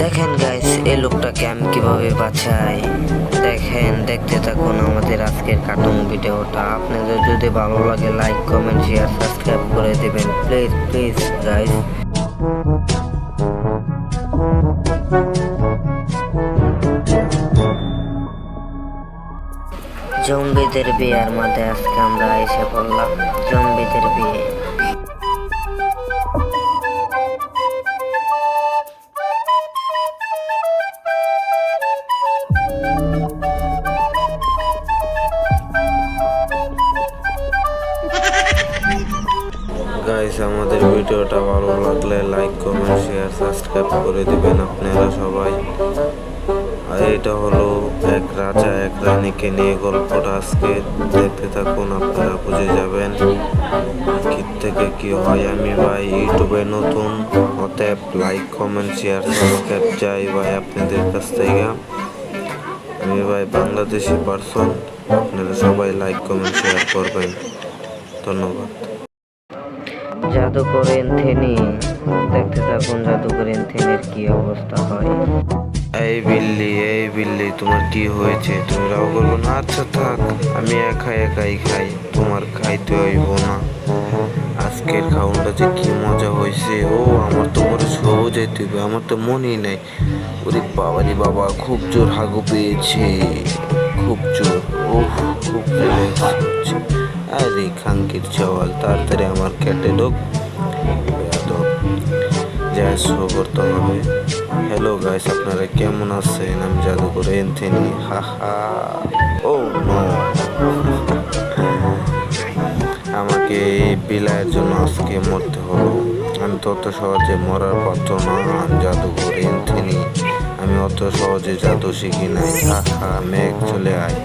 দেখেন গাইস, এই লোকটাকে আমি কিভাবে বাঁচাই। দেখেন, দেখতে থাকুন আমাদের আজকের কার্টুন ভিডিওটা। আপনাদের যদি ভালো লাগে লাইক কমেন্ট শেয়ার সাবস্ক্রাইব করে দিবেন প্লিজ প্লিজ গাইস। জম্বিদের বিয়ের মধ্যে আজকে আমরা এসে পড়লাম। জম্বিদের বিয়ে। গাইস, আমাদের ভিডিওটা ভালো লাগলে লাইক কমেন্ট শেয়ার সাবস্ক্রাইব করে দিবেন আপনারা সবাই। আর এটা হলো এক রাজা এক রানীকে নিয়ে গল্পটা। আজকে দেখতে থাকুন, আপনারা বুঝে যাবেন কি থেকে কি হয়। আমি ভাই ইউটিউবে নতুন, অতএব লাইক কমেন্ট শেয়ার সাবস্ক্রাইব চাই ভাই আপনাদের কাছ থেকে। আমি ভাই বাংলাদেশি পারসন, আপনারা সবাই লাইক কমেন্ট শেয়ার করবেন। ধন্যবাদ। জাদুকর এনথনি, দেখতে থাকুন জাদুকর এনথনির কি অবস্থা হয়। এই বিল্লি তোমার কি হয়েছে? তুমি রাও করবো না? আচ্ছা থাক, আমি একাই খাই, তোমার খাইতে হইব না। আজকের খাওয়াটা যে কি মজা হয়েছে। ও আমার তো পরে সব যাইতে হবে, আমার তো মনেই নাই। ওরে বাবারি বাবা, খুব জোর হাগু পেয়েছে, খুব জোর। ও খুব জোর। আরে খাঙ্কির চাওয়াল, তাড়াতাড়ি আমার কেটে ঢোক। যা শো করতে হবে। হ্যালো গাইস, আপনারা কেমন আছেন? আমি জাদুকর এনথনি। হাহা, ও নো, আমাকে এই বিলায়ের জন্য আজকে মরতে হলো। আমি তো অত সহজে মরার পাত্র না। জাদুকর এনথনি, আমি অত সহজে জাদু শিখি নাই। হাহা, মেঘ চলে আয়।